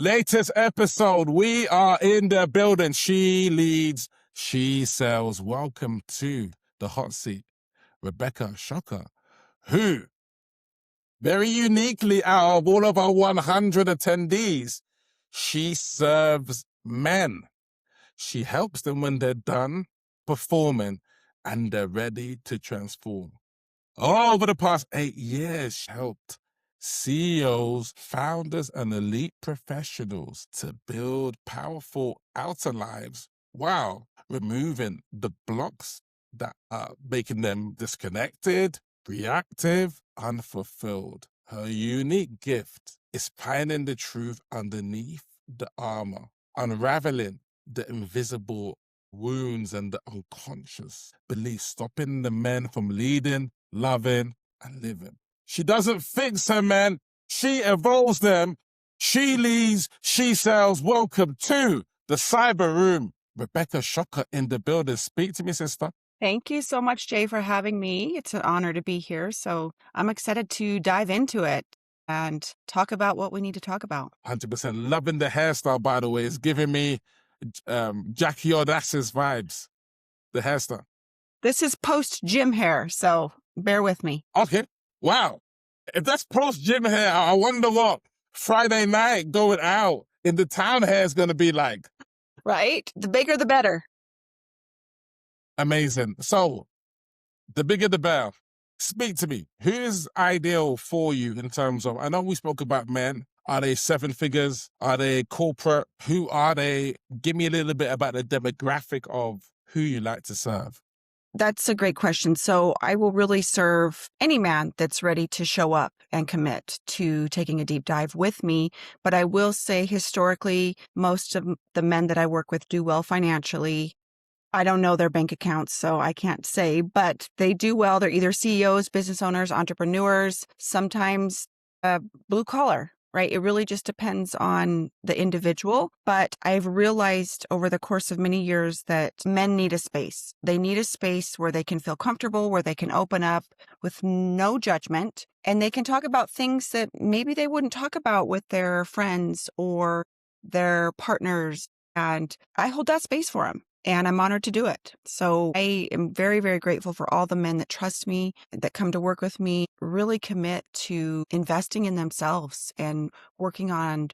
Latest episode. We are in the building. She leads, she sells. Welcome to the hot seat, Rebecca Shocker, who very uniquely out of all of our 100 attendees, she serves men. She helps them when they're done performing and they're ready to transform. Over the past 8 years, she helped CEOs, founders, and elite professionals to build powerful outer lives while removing the blocks that are making them disconnected, reactive, unfulfilled. Her unique gift is finding the truth underneath the armor, unraveling the invisible wounds and the unconscious beliefs, stopping the men from leading, loving, and living. She doesn't fix her men, she evolves them. She leads, she sells. Welcome to the cyber room. Rebecca Shocker in the building. Speak to me, sister. Thank you so much, Jay, for having me. It's an honor to be here. So I'm excited to dive into it and talk about what we need to talk about. 100%. Loving the hairstyle, by the way. It's giving me Jackie Onassis vibes. The hairstyle. This is post-gym hair, so bear with me. Okay. Wow. If that's post-gym hair, I wonder what Friday night going out in the town hair is going to be like. Right? The bigger, the better. Amazing. So, the bigger the better. Speak to me. Who is ideal for you in terms of, I know we spoke about men. Are they 7 figures? Are they corporate? Who are they? Give me a little bit about the demographic of who you like to serve. That's a great question. So I will really serve any man that's ready to show up and commit to taking a deep dive with me. But I will say historically, most of the men that I work with do well financially. I don't know their bank accounts, so I can't say, but they do well. They're either CEOs, business owners, entrepreneurs, sometimes blue collar, right? It really just depends on the individual. But I've realized over the course of many years that men need a space. They need a space where they can feel comfortable, where they can open up with no judgment, and they can talk about things that maybe they wouldn't talk about with their friends or their partners. And I hold that space for them. And I'm honored to do it. So I am very, very grateful for all the men that trust me, that come to work with me, really commit to investing in themselves and working on,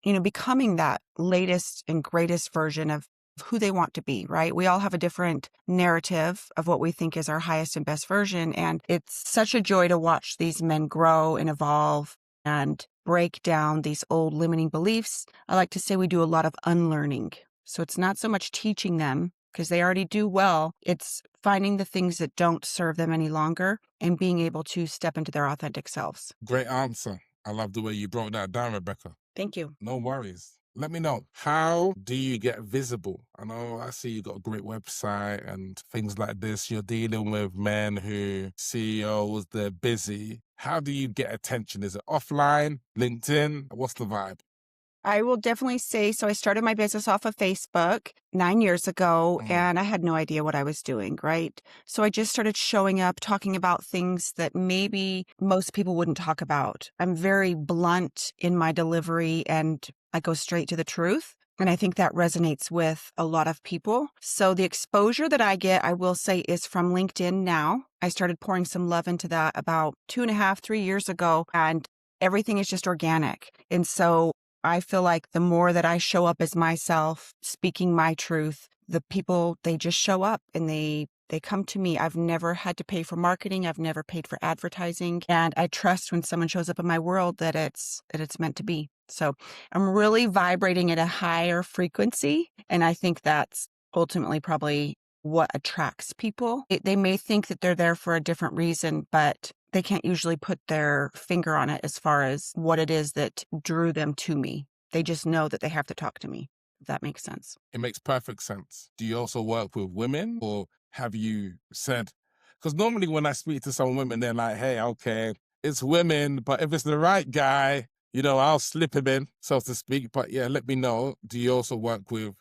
becoming that latest and greatest version of who they want to be, right? We all have a different narrative of what we think is our highest and best version. And it's such a joy to watch these men grow and evolve and break down these old limiting beliefs. I like to say we do a lot of unlearning. So it's not so much teaching them because they already do well. It's finding the things that don't serve them any longer and being able to step into their authentic selves. Great answer. I love the way you broke that down, Rebecca. Thank you. No worries. Let me know, how do you get visible? I know I see you got a great website and things like this. You're dealing with men who, CEOs, they're busy. How do you get attention? Is it offline, LinkedIn? What's the vibe? I will definitely say, so I started my business off of Facebook 9 years ago, and I had no idea what I was doing, right? So I just started showing up, talking about things that maybe most people wouldn't talk about. I'm very blunt in my delivery, and I go straight to the truth. And I think that resonates with a lot of people. So the exposure that I get, I will say, is from LinkedIn now. I started pouring some love into that about 2.5, 3 years ago, and everything is just organic. And so I feel like the more that I show up as myself, speaking my truth, the people, they just show up and they come to me. I've never had to pay for marketing. I've never paid for advertising. And I trust when someone shows up in my world that it's meant to be. So I'm really vibrating at a higher frequency. And I think that's ultimately probably what attracts people. They may think that they're there for a different reason, but they can't usually put their finger on it as far as what it is that drew them to me. They just know that they have to talk to me, if that makes sense. It makes perfect sense. Do you also work with women, or have you said, because normally when I speak to some women, they're like, hey, okay, it's women, but if it's the right guy, I'll slip him in, so to speak. But yeah, let me know. Do you also work with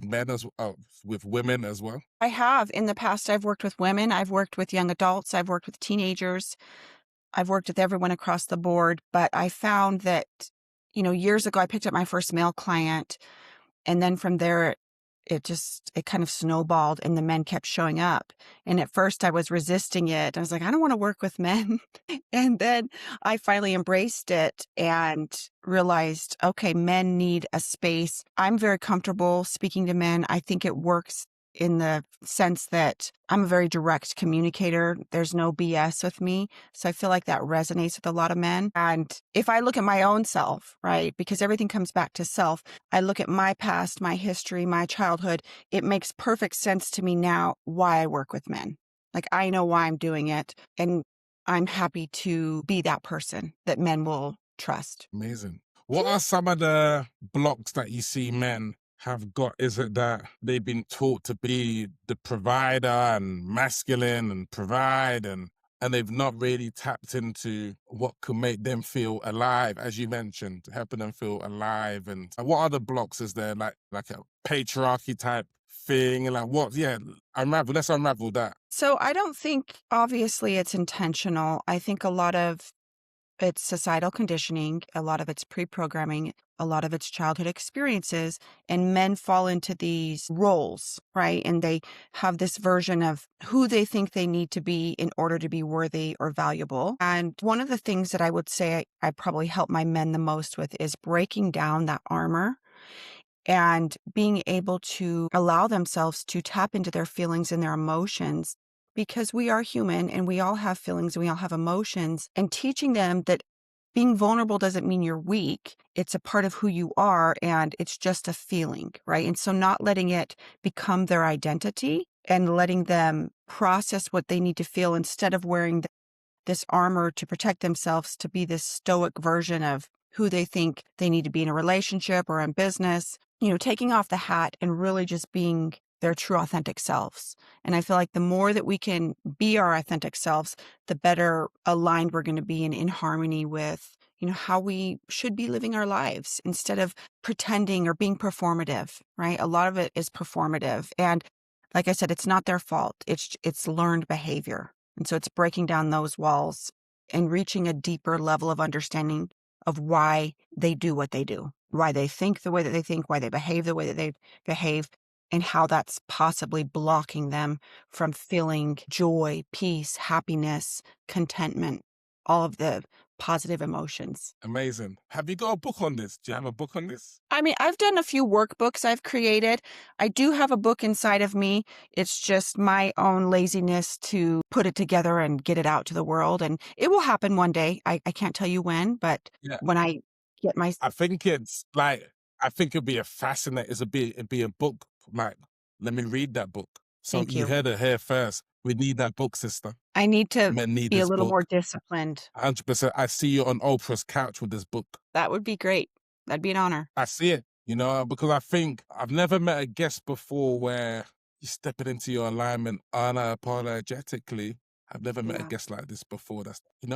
men as well, with women as well? I have. In the past, I've worked with women. I've worked with young adults. I've worked with teenagers. I've worked with everyone across the board. But I found that years ago, I picked up my first male client. And then from there, it kind of snowballed and the men kept showing up. And at first I was resisting it. I was like, I don't want to work with men. And then I finally embraced it and realized, okay, men need a space. I'm very comfortable speaking to men. I think it works in the sense that I'm a very direct communicator. There's no BS with me. So I feel like that resonates with a lot of men. And if I look at my own self, right, because everything comes back to self, I look at my past, my history, my childhood, it makes perfect sense to me now why I work with men. Like I know why I'm doing it. And I'm happy to be that person that men will trust. Amazing. What are some of the blocks that you see men have got? Is it that they've been taught to be the provider and masculine and provide, and they've not really tapped into what could make them feel alive, as you mentioned, helping them feel alive? And what other blocks is there, like a patriarchy type thing? And like what? Yeah, let's unravel that. So I don't think obviously it's intentional. I think a lot of it's societal conditioning, a lot of it's pre-programming, a lot of it's childhood experiences, and men fall into these roles, right? And they have this version of who they think they need to be in order to be worthy or valuable. And one of the things that I would say I probably help my men the most with is breaking down that armor and being able to allow themselves to tap into their feelings and their emotions, because we are human and we all have feelings and we all have emotions, and teaching them that being vulnerable doesn't mean you're weak. It's a part of who you are and it's just a feeling, right? And so not letting it become their identity and letting them process what they need to feel instead of wearing this armor to protect themselves to be this stoic version of who they think they need to be in a relationship or in business, taking off the hat and really just being their true authentic selves. And I feel like the more that we can be our authentic selves, the better aligned we're going to be and in harmony with, how we should be living our lives instead of pretending or being performative, right? A lot of it is performative. And like I said, it's not their fault. It's learned behavior. And so it's breaking down those walls and reaching a deeper level of understanding of why they do what they do, why they think the way that they think, why they behave the way that they behave, and how that's possibly blocking them from feeling joy, peace, happiness, contentment, all of the positive emotions. Amazing. Have you got a book on this? Do you have a book on this? I mean, I've done a few workbooks I've created. I do have a book inside of me. It's just my own laziness to put it together and get it out to the world. And it will happen one day. I can't tell you when, but Yeah. when I get my... I think it's like, I think it'd be a fascinating, it'd be a book. Like, let me read that book. So Thank you you. heard it here first. We need that book, sister. I need to Men need be a this little more book. disciplined. 100%. I see you on Oprah's couch with this book. That would be great. That'd be an honor. I see it, because I think I've never met a guest before where you're stepping into your alignment unapologetically. I've never met a Yeah. guest like this before. That's, it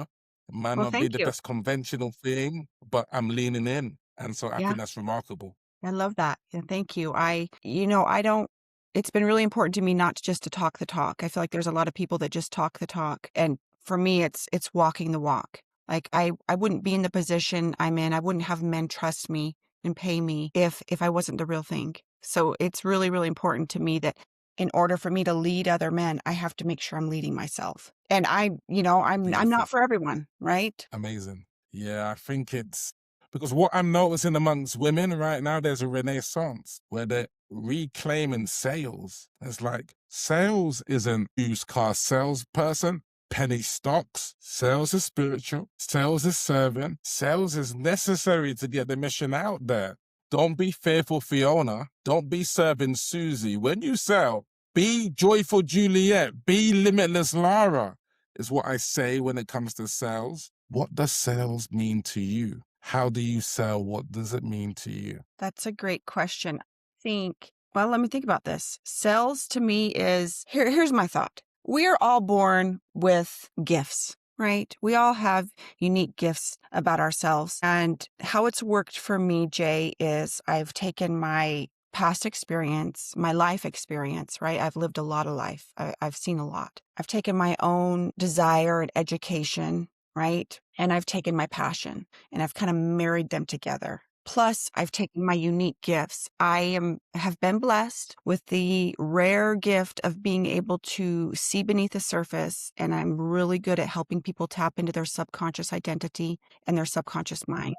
might Well, not be thank the you. best conventional thing, but I'm leaning in. And so I Yeah. think that's remarkable. I love that. Yeah, thank you. I don't, it's been really important to me not just to talk the talk. I feel like there's a lot of people that just talk the talk. And for me, it's walking the walk. Like I wouldn't be in the position I'm in. I wouldn't have men trust me and pay me if I wasn't the real thing. So it's really, really important to me that in order for me to lead other men, I have to make sure I'm leading myself. And I'm Beautiful. not for everyone, right? Amazing. Yeah, I think it's because what I'm noticing amongst women right now, there's a renaissance where they're reclaiming sales. It's like sales isn't used car salesperson, penny stocks. Sales is spiritual. Sales is serving. Sales is necessary to get the mission out there. Don't be fearful, Fiona. Don't be serving Susie. When you sell, be joyful, Juliet. Be limitless, Lara, is what I say when it comes to sales. What does sales mean to you? How do you sell? What does it mean to you? That's a great question. Well, let me think about this. Sales to me is here's my thought. We're all born with gifts, right? We all have unique gifts about ourselves. And how it's worked for me, Jay, is I've taken my past experience, my life experience, right? I've lived a lot of life. I've seen a lot. I've taken my own desire and education right? And I've taken my passion and I've kind of married them together. Plus, I've taken my unique gifts. Have been blessed with the rare gift of being able to see beneath the surface, and I'm really good at helping people tap into their subconscious identity and their subconscious mind.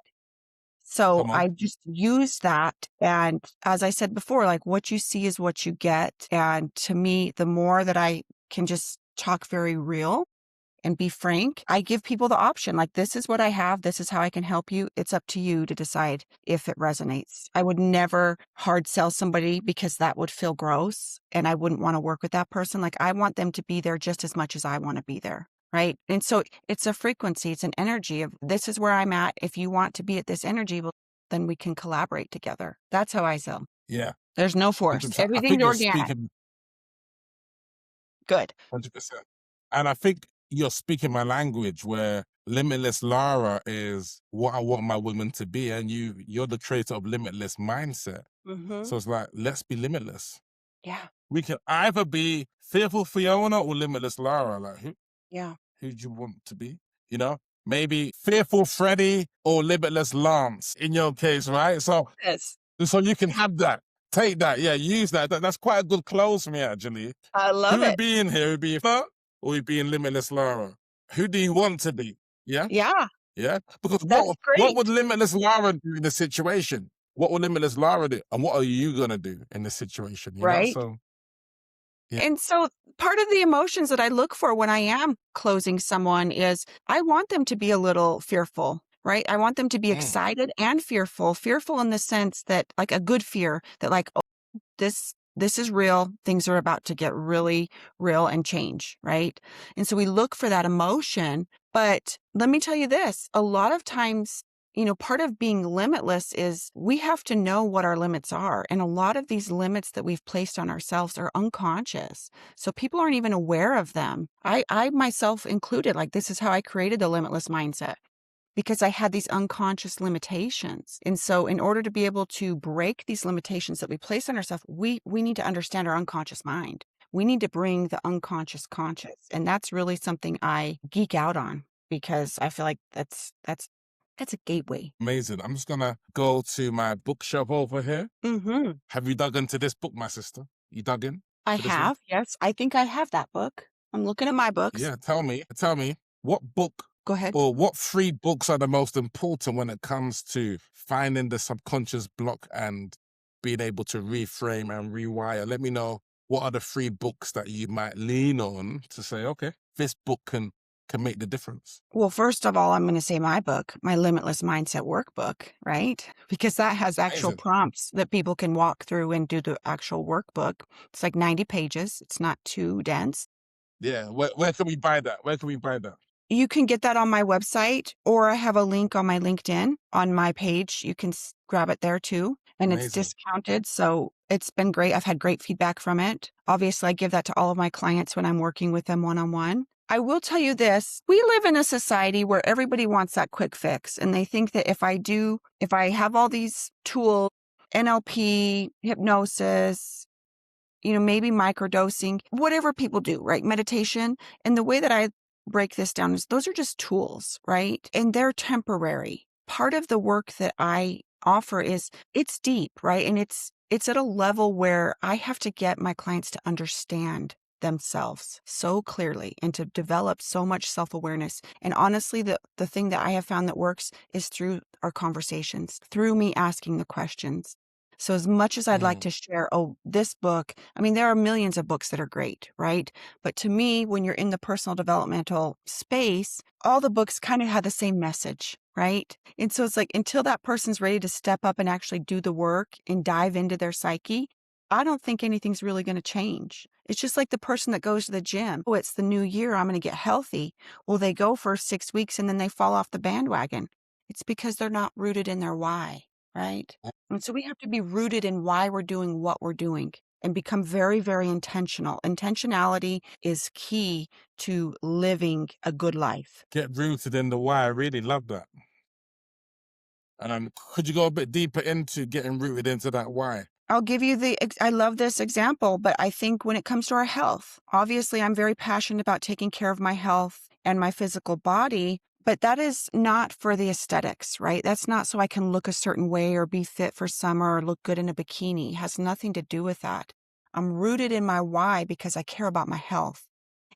So Come on. I just use that. And as I said before, like what you see is what you get. And to me, the more that I can just talk very real and be frank, I give people the option like, this is what I have. This is how I can help you. It's up to you to decide if it resonates. I would never hard sell somebody because that would feel gross and I wouldn't want to work with that person. Like, I want them to be there just as much as I want to be there. Right. And so it's a frequency, it's an energy of this is where I'm at. If you want to be at this energy, well, then we can collaborate together. That's how I sell. Yeah. There's no force. 100%. I Everything's think you're organic. speaking Good. 100%. And I think you're speaking my language where Limitless Lara is what I want my woman to be. And you're the creator of Limitless Mindset. Mm-hmm. So it's like, let's be limitless. Yeah. We can either be Fearful Fiona or Limitless Lara. Like, Yeah. who do you want to be? You know, maybe Fearful Freddy or Limitless Lance in your case, right? So Yes. you can have that. Take that. Yeah, use that. That's quite a good close for me, actually. I love Who would it. be in here? Would be Fur or would be in Limitless Lara? Who do you want to be? Yeah? Yeah. Yeah? Because That's what would great. Limitless Lara do in the situation? What would Limitless Lara do? And what are you going to do in this situation? You know? Right. So, yeah. And so part of the emotions that I look for when I am closing someone is I want them to be a little fearful, right? I want them to be excited and fearful in the sense that like a good fear that like, oh, this is real. Things are about to get really real and change, right? And so we look for that emotion. But let me tell you this, a lot of times, part of being limitless is we have to know what our limits are. And a lot of these limits that we've placed on ourselves are unconscious. So people aren't even aware of them. I myself included, like, this is how I created the limitless mindset because I had these unconscious limitations. And so in order to be able to break these limitations that we place on ourselves, we need to understand our unconscious mind. We need to bring the unconscious conscious. And that's really something I geek out on because I feel like that's a gateway. Amazing. I'm just going to go to my bookshelf over here. Mm-hmm. Have you dug into this book, my sister? You dug in? I to this one? have, yes. I think I have that book. I'm looking at my books. Yeah, tell me, what book Go ahead. or what 3 books are the most important when it comes to finding the subconscious block and being able to reframe and rewire? Let me know what are the 3 books that you might lean on to say, okay, this book can make the difference. Well, first of all, I'm going to say my book, my Limitless Mindset Workbook, right? Because that has actual Amazing. prompts that people can walk through and do the actual workbook. It's like 90 pages. It's not too dense. Yeah, where can we buy that? Where can we buy that? You can get that on my website, or I have a link on my LinkedIn on my page. You can grab it there too. And it's Amazing. discounted. So it's been great. I've had great feedback from it. Obviously, I give that to all of my clients when I'm working with them one-on-one. I will tell you this, we live in a society where everybody wants that quick fix. And they think that if I have all these tools, NLP, hypnosis, maybe microdosing, whatever people do, right? Meditation. And the way that I break this down is those are just tools, right? And they're temporary. Part of the work that I offer is it's deep, right? And it's at a level where I have to get my clients to understand themselves so clearly and to develop so much self-awareness. And honestly, the thing that I have found that works is through our conversations, through me asking the questions. So as much as I'd like to share, this book, I mean, there are millions of books that are great, right? But to me, when you're in the personal developmental space, all the books kind of have the same message, right? And so it's like, until that person's ready to step up and actually do the work and dive into their psyche, I don't think anything's really going to change. It's just like the person that goes to the gym. Oh, it's the new year. I'm going to get healthy. Well, they go for 6 weeks and then they fall off the bandwagon. It's because they're not rooted in their why, right? And so we have to be rooted in why we're doing what we're doing and become very, very intentional. Intentionality is key to living a good life. Get rooted in the why. I really love that. Could you go a bit deeper into getting rooted into that why? I'll give you I love this example, but I think when it comes to our health, obviously I'm very passionate about taking care of my health and my physical body. But that is not for the aesthetics, right? That's not so I can look a certain way or be fit for summer or look good in a bikini. It has nothing to do with that. I'm rooted in my why because I care about my health.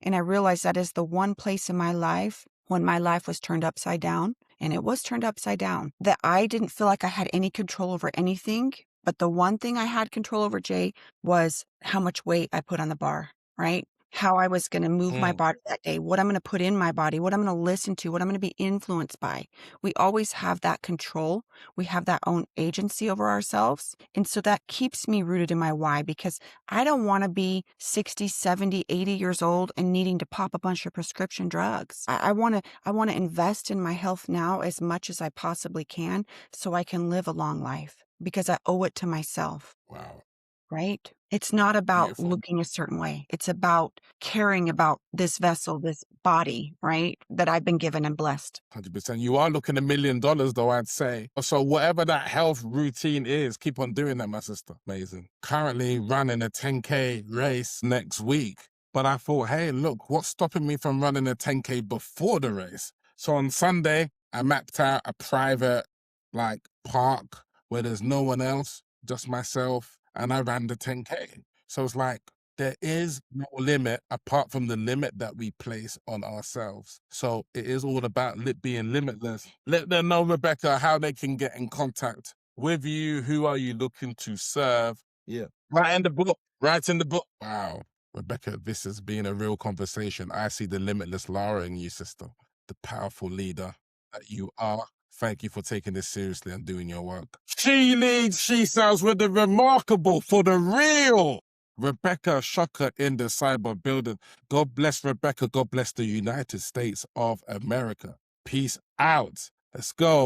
And I realize that is the one place in my life when my life was turned upside down, and it was turned upside down, that I didn't feel like I had any control over anything. But the one thing I had control over, Jay, was how much weight I put on the bar, right? How I was going to move my body that day, what I'm going to put in my body, what I'm going to listen to, what I'm going to be influenced by. We always have that control. We have that own agency over ourselves. And so that keeps me rooted in my why, because I don't want to be 60, 70, 80 years old and needing to pop a bunch of prescription drugs. I want to invest in my health now as much as I possibly can so I can live a long life because I owe it to myself. Wow. Right? It's not about Beautiful. looking a certain way. It's about caring about this vessel, this body, right? That I've been given and blessed. 100%. You are looking $1 million, though, I'd say. So whatever that health routine is, keep on doing that, my sister. Amazing. Currently running a 10K race next week. But I thought, hey, look, what's stopping me from running a 10K before the race? So on Sunday, I mapped out a private, park where there's no one else, just myself, and I ran the 10K. So it's like, there is no limit apart from the limit that we place on ourselves. So it is all about being limitless. Let them know, Rebecca, how they can get in contact with you. Who are you looking to serve? Yeah. Right in the book. Right in the book. Wow. Rebecca, this has been a real conversation. I see the limitless Lara in you, sister. The powerful leader that you are. Thank you for taking this seriously and doing your work. She leads, she sells with the remarkable for the real Rebecca Shocker in the cyber building. God bless Rebecca. God bless the United States of America. Peace out. Let's go.